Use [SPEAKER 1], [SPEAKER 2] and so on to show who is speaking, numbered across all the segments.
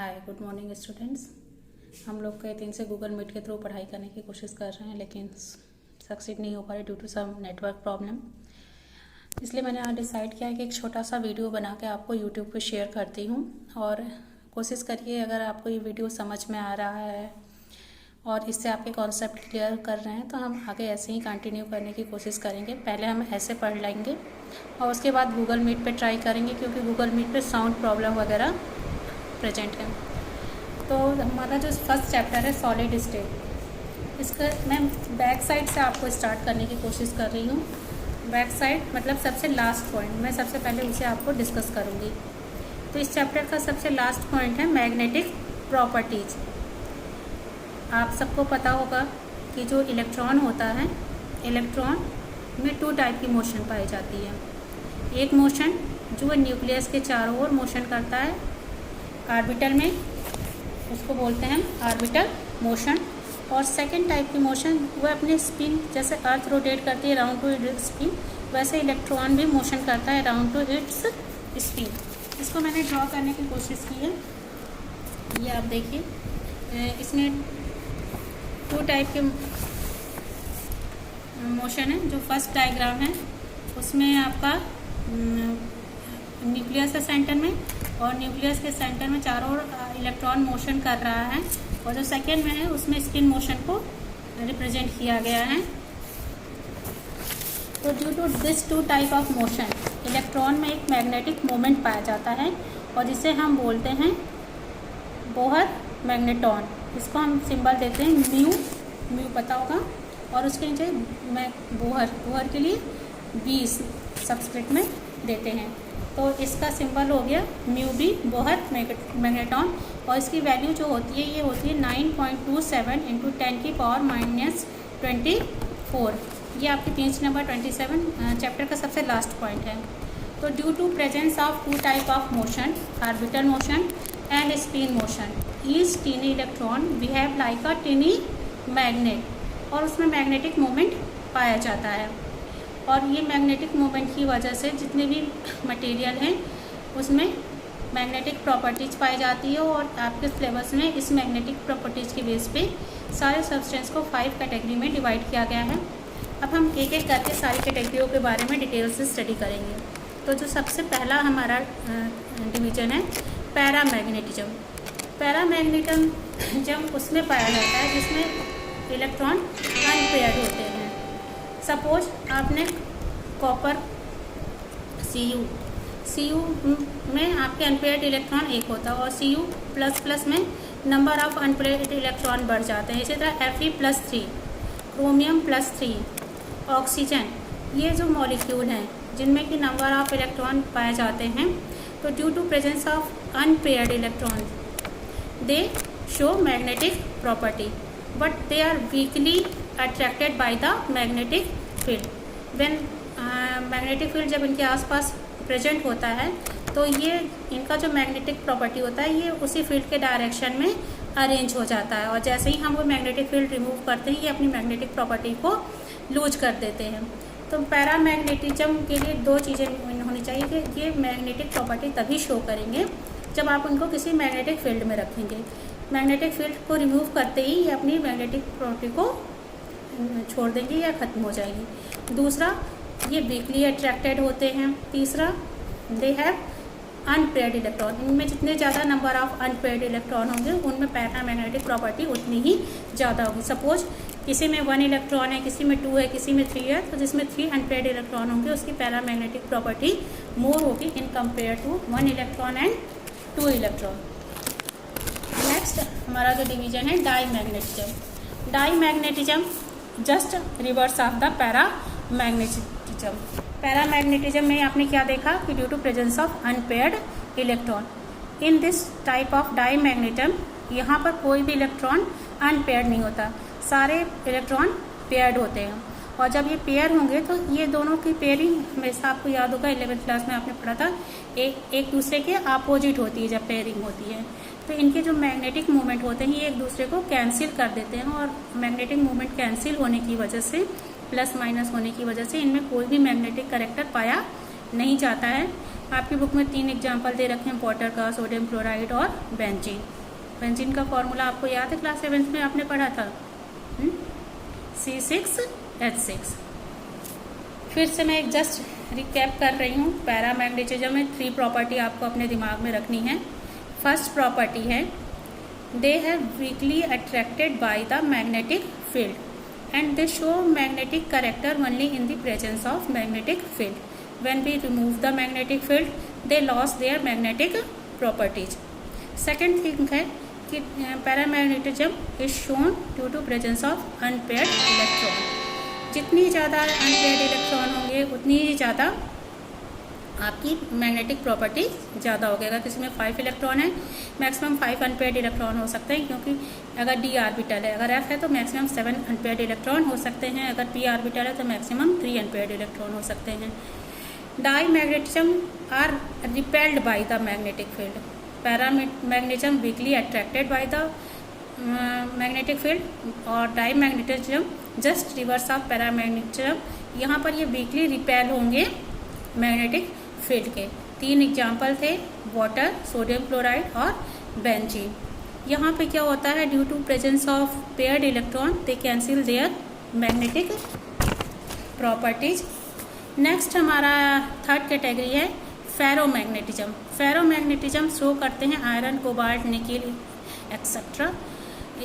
[SPEAKER 1] Hi good morning students. हम लोग कई दिन से गूगल मीट के थ्रू पढ़ाई करने की कोशिश कर रहे हैं, लेकिन सक्सीड नहीं हो पा रही due to some network problem. इसलिए मैंने आज डिसाइड किया कि एक छोटा सा वीडियो बना के आपको यूट्यूब पे शेयर करती हूँ, और कोशिश करिए अगर आपको ये वीडियो समझ में आ रहा है और इससे आपके कॉन्सेप्ट क्लियर कर रहे हैं तो हम आगे ऐसे ही कंटिन्यू करने की कोशिश करेंगे। पहले हम ऐसे पढ़ लेंगे और उसके बाद गूगल मीट पे ट्राई करेंगे, क्योंकि गूगल मीट पे साउंड प्रॉब्लम वगैरह प्रेजेंट है। तो हमारा जो फर्स्ट चैप्टर है सॉलिड स्टेट, इसका मैं बैक साइड से आपको स्टार्ट करने की कोशिश कर रही हूँ। बैक साइड मतलब सबसे लास्ट पॉइंट, मैं सबसे पहले उसे आपको डिस्कस करूँगी। तो इस चैप्टर का सबसे लास्ट पॉइंट है मैग्नेटिक प्रॉपर्टीज। आप सबको पता होगा कि जो इलेक्ट्रॉन होता है, इलेक्ट्रॉन में टू टाइप की मोशन पाई जाती है। एक मोशन जो न्यूक्लियस के चारों ओर मोशन करता है ऑर्बिटल में, उसको बोलते हैं ऑर्बिटल मोशन। और सेकेंड टाइप की मोशन वह अपने स्पिन, जैसे अर्थ रोटेट करती है राउंड टू इट्स स्पिन, वैसे इलेक्ट्रॉन भी मोशन करता है राउंड टू इट्स स्पिन। इसको मैंने ड्रॉ करने की कोशिश की है। ये आप देखिए, इसमें टू टाइप के मोशन है। जो फर्स्ट डायग्राम है उसमें आपका न्यूक्लियस है सेंटर में, और न्यूक्लियस के सेंटर में चारों ओर इलेक्ट्रॉन मोशन कर रहा है। और जो सेकेंड में है उसमें स्पिन मोशन को रिप्रेजेंट किया गया है। तो due to this two type of motion electron में एक मैग्नेटिक मोमेंट पाया जाता है, और जिसे हम बोलते हैं बोहर मैग्नेटॉन। इसको हम सिंबल देते हैं म्यू, म्यू पता होगा, और उसके नीचे बोहर के लिए 20 सबस्क्रिप्ट में देते हैं। तो इसका सिंबल हो गया म्यू बी, बोहर मैग्नेटॉन। और इसकी वैल्यू जो होती है ये होती है 9.27 इंटू 10 की पावर -24। ये आपकी पेज नंबर 27 चैप्टर का सबसे लास्ट पॉइंट है। तो due to presence of two type of motion, orbital motion and spin motion, each tiny electron behave like a tiny magnet, और उसमें मैग्नेटिक मोमेंट पाया जाता है। और ये मैग्नेटिक मोमेंट की वजह से जितने भी मटेरियल हैं उसमें मैग्नेटिक प्रॉपर्टीज पाई जाती है। और आपके सिलेबस में इस मैग्नेटिक प्रॉपर्टीज के बेस पे सारे सब्सटेंस को 5 कैटेगरी में डिवाइड किया गया है। अब हम एक एक करके सारी कैटेगरियों के बारे में डिटेल से स्टडी करेंगे। तो जो सबसे पहला हमारा डिवीजन है पैरामैग्नेटिज्म। पैरामैग्नेटिज्म उसमें पाया जाता है जिसमें इलेक्ट्रॉन अनपेयर्ड होते हैं। सपोज आपने कॉपर Cu में आपके अनपेयर्ड इलेक्ट्रॉन एक होता है, और Cu++ में नंबर ऑफ अनपेयर्ड इलेक्ट्रॉन बढ़ जाते हैं। इसी तरह Fe+3, क्रोमियम+3, ऑक्सीजन, ये जो मॉलिक्यूल हैं जिनमें कि नंबर ऑफ इलेक्ट्रॉन पाए जाते हैं। तो due to presence of unpaired electron they show magnetic property, but they are weakly attracted by the magnetic field. When magnetic field जब इनके आसपास प्रेजेंट होता है तो ये इनका जो मैग्नेटिक प्रॉपर्टी होता है ये उसी फील्ड के डायरेक्शन में अरेंज हो जाता है, और जैसे ही हम वो मैग्नेटिक फील्ड रिमूव करते हैं ये अपनी मैग्नेटिक प्रॉपर्टी को लूज कर देते हैं। तो पैरामैग्नेटिज्म के लिए दो चीज़ें होनी चाहिए कि ये मैग्नेटिक प्रॉपर्टी तभी शो करेंगे जब आप उनको किसी मैग्नेटिक फील्ड में रखेंगे। मैग्नेटिक फील्ड को रिमूव करते ही ये अपनी मैग्नेटिक प्रॉपर्टी को छोड़ देंगे या ख़त्म हो जाएगी। दूसरा, ये वीकली अट्रैक्टेड होते हैं। तीसरा, दे हैव अनपेयर्ड इलेक्ट्रॉन। इनमें जितने ज़्यादा नंबर ऑफ अनपेयर्ड इलेक्ट्रॉन होंगे उनमें पैरामैग्नेटिक प्रॉपर्टी उतनी ही ज़्यादा होगी। सपोज किसी में 1 इलेक्ट्रॉन है, किसी में 2 है, किसी में 3 है, तो जिसमें 3 अनपेयर्ड इलेक्ट्रॉन होंगे उसकी पैरामैग्नेटिक प्रॉपर्टी मोर होगी in compare to 1 electron and 2 electron. Next हमारा जो डिवीजन है diamagnetism. Diamagnetism just reverse of the paramagnetism. Paramagnetism में आपने क्या देखा कि due to presence of unpaired electron in this type of diamagnetism यहाँ पर कोई भी इलेक्ट्रॉन अनपेयर्ड नहीं होता, सारे इलेक्ट्रॉन पेयर्ड होते हैं। और जब ये पेयर होंगे तो ये दोनों की पेयरिंग हमेशा आपको याद होगा 11th क्लास में आपने पढ़ा था, एक दूसरे के अपोजिट होती है जब पेयरिंग होती है। तो इनके जो मैग्नेटिक मूवमेंट होते हैं ये एक दूसरे को कैंसिल कर देते हैं, और मैग्नेटिक मूवमेंट कैंसिल होने की वजह से, प्लस माइनस होने की वजह से इनमें कोई भी मैग्नेटिक कैरेक्टर पाया नहीं जाता है। आपकी बुक में 3 एग्जाम्पल दे रखे हैं, वाटर का, सोडियम क्लोराइड और बेंजीन। बेंजीन का फॉर्मूला आपको याद है, क्लास 7 में आपने पढ़ा था, C6H6। फिर से मैं एक जस्ट रिकैप कर रही हूँ। पैरामैग्नेटिज्म में 3 प्रॉपर्टी आपको अपने दिमाग में रखनी है। फर्स्ट प्रॉपर्टी है they have weekly attracted by the magnetic field and they show magnetic character only in the presence of magnetic field. When we remove the magnetic field, they lost their magnetic properties. Second thing है कि paramagnetism is shown due to presence of unpaired electron. जितनी ज़्यादा unpaired electron होंगे उतनी ही ज़्यादा आपकी magnetic property ज़्यादा हो गया। अगर किसी में 5 इलेक्ट्रॉन है, मैक्सिमम 5 अनपेयर्ड इलेक्ट्रॉन हो सकते हैं, क्योंकि अगर डी ऑर्बिटल है, अगर एफ है तो मैक्सिमम 7 अनपेयर्ड इलेक्ट्रॉन हो सकते हैं, अगर पी ऑर्बिटल है तो मैक्सिमम 3 अनपेयर्ड इलेक्ट्रॉन हो सकते हैं। Dimagnetism are repelled by the magnetic field. Paramagnetism weakly attracted by the magnetic field और dimagnetism just reverse of paramagnetism। यहाँ पर ये weakly repel होंगे magnetic field के। 3 एग्जाम्पल थे, वाटर, सोडियम क्लोराइड और बेंजीन। यहाँ पे क्या होता है, due to presence of paired electron they cancel their magnetic properties. Next हमारा थर्ड कैटेगरी है फेरोमैग्नेटिज्म। फेरोमैग्नेटिज्म शो करते हैं आयरन, कोबाल्ट, निकिल एक्सेट्रा।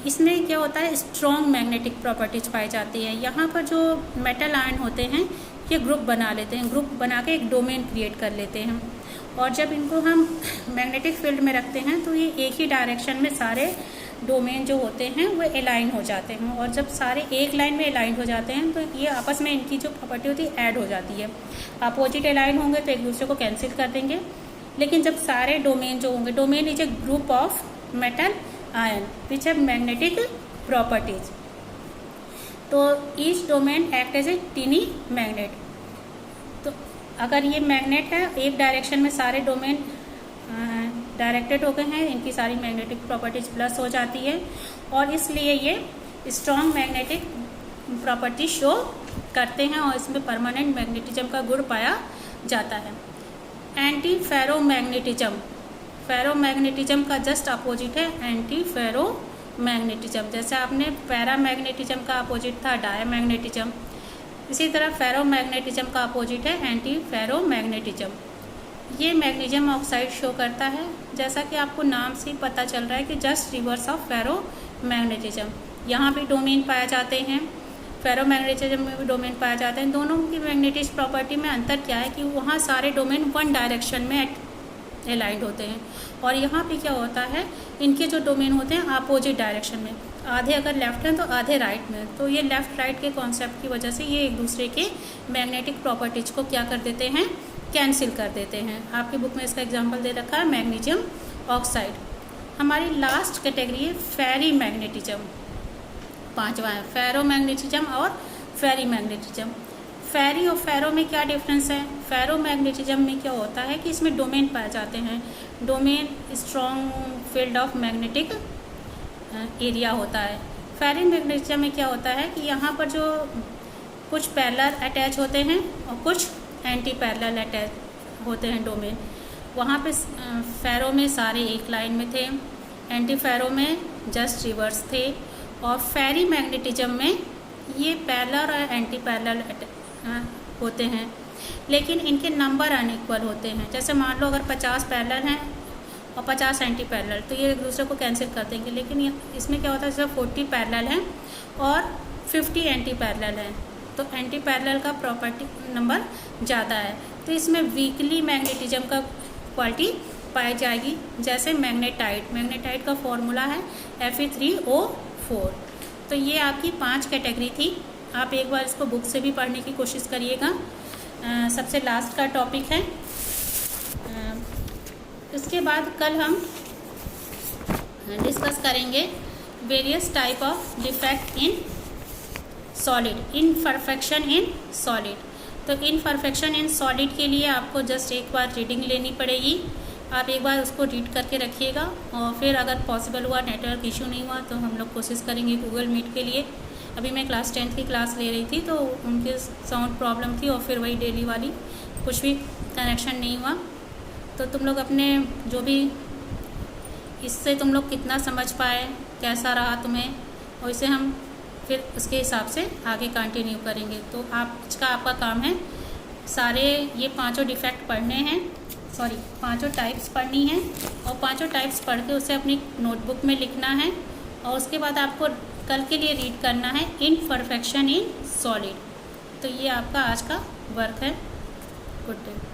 [SPEAKER 1] इसमें क्या होता है, स्ट्रॉन्ग मैग्नेटिक प्रॉपर्टीज पाई जाती है। यहाँ पर जो मेटल आयन होते हैं ये ग्रुप बना लेते हैं, ग्रुप बना के एक डोमेन क्रिएट कर लेते हैं, और जब इनको हम मैग्नेटिक फील्ड में रखते हैं तो ये एक ही डायरेक्शन में सारे डोमेन जो होते हैं वो अलाइन हो जाते हैं, और जब सारे एक लाइन में अलाइन हो जाते हैं तो ये आपस में इनकी जो प्रॉपर्टी होती है ऐड हो जाती है। अपोजिट अलाइन होंगे तो एक दूसरे को कैंसिल कर देंगे, लेकिन जब सारे डोमेन जो होंगे, domain is a group of metal ion which have magnetic properties, तो each domain act as a tiny magnet. तो अगर ये मैग्नेट है, एक डायरेक्शन में सारे डोमेन डायरेक्टेड हो गए हैं, इनकी सारी मैग्नेटिक प्रॉपर्टीज प्लस हो जाती है, और इसलिए ये स्ट्रॉन्ग मैग्नेटिक प्रॉपर्टी शो करते हैं, और इसमें परमानेंट मैग्नेटिज्म का गुण पाया जाता है। एंटी फेरोमैग्नेटिज्म, फेरोमैग्नेटिज्म का जस्ट अपोजिट है एंटी फेरोमैग्नेटिज्म। जैसे आपने पैरामैग्नेटिज्म का अपोजिट था डायमैग्नेटिज्म, इसी तरह फेरोमैग्नेटिज्म का अपोजिट है एंटी फेरोमैग्नेटिज्म। ये मैग्नीशियम ऑक्साइड शो करता है, जैसा कि आपको नाम से ही पता चल रहा है कि जस्ट रिवर्स ऑफ फेरोमैग्नेटिज्म। यहाँ भी डोमेन पाए जाते हैं, फेरोमैग्नेटिज्म में भी डोमेन पाए जाते हैं। दोनों की मैग्नेटिक प्रॉपर्टी में अंतर क्या है कि वहाँ सारे डोमेन वन डायरेक्शन में अलाइंड होते हैं, और यहाँ पे क्या होता है, इनके जो डोमेन होते हैं अपोजिट डायरेक्शन में, आधे अगर लेफ्ट हैं तो आधे राइट में। तो ये लेफ्ट राइट के कॉन्सेप्ट की वजह से ये एक दूसरे के मैग्नेटिक प्रॉपर्टीज को क्या कर देते हैं, कैंसिल कर देते हैं। आपकी बुक में इसका एग्जांपल दे रखा है मैग्नीशियम ऑक्साइड। हमारी लास्ट कैटेगरी है फेरी मैग्नेटिज्म, 5वां है फेरोमैग्नेटिज्म और फेरी मैग्नेटिज्म। फेरी और फेरो में क्या डिफरेंस है, फेरो मैग्नेटिज्म में क्या होता है कि इसमें डोमेन पाए जाते हैं, domain strong field of magnetic area होता है। फेरी मैग्नेटिज्म में क्या होता है कि यहाँ पर जो कुछ पैरेलल अटैच होते हैं और कुछ एंटी पैरेलल अटैच होते हैं डोमेन। वहाँ पे फेरो में सारे एक लाइन में थे, एंटी फेरो में जस्ट रिवर्स थे, और फेरी मैग्नेटिज्म में ये पैरेलल और एंटी पैरेलल होते हैं, लेकिन इनके नंबर अनइक्वल होते हैं। जैसे मान लो अगर 50 पैरेलल हैं और 50 एंटी पैरेलल, तो ये एक दूसरे को कैंसिल कर देंगे। लेकिन इसमें क्या होता है, जैसे 40 पैरेलल हैं और 50 एंटी पैरेलल हैं, तो एंटी पैरेलल का प्रॉपर्टी नंबर ज़्यादा है, तो इसमें वीकली मैग्नेटिज्म का क्वालिटी पाई जाएगी। जैसे मैग्नेटाइट का फॉर्मूला है Fe3O4। तो ये आपकी 5 कैटेगरी थी। आप एक बार इसको बुक से भी पढ़ने की कोशिश करिएगा। सबसे लास्ट का टॉपिक है। इसके बाद कल हम डिस्कस करेंगे various type of defect in solid, imperfection in solid. तो इनपरफेक्शन इन सॉलिड के लिए आपको जस्ट एक बार रीडिंग लेनी पड़ेगी। आप एक बार उसको रीड करके रखिएगा, और फिर अगर पॉसिबल हुआ, नेटवर्क इशू नहीं हुआ, तो हम लोग कोशिश करेंगे गूगल मीट के लिए। अभी मैं क्लास 10th की क्लास ले रही थी तो उनके साउंड प्रॉब्लम थी, और फिर वही डेली वाली कुछ भी कनेक्शन नहीं हुआ, तो तुम लोग अपने जो भी इससे तुम लोग कितना समझ पाए, कैसा रहा तुम्हें, और इसे हम फिर उसके हिसाब से आगे कंटिन्यू करेंगे। तो आज का आपका काम है सारे ये 5 डिफेक्ट पढ़ने हैं, 5 टाइप्स पढ़नी है, और 5 टाइप्स पढ़ के उसे अपनी नोटबुक में लिखना है, और उसके बाद आपको कल के लिए रीड करना है इम्परफेक्शन इन सॉलिड। तो ये आपका आज का वर्क है। Good day.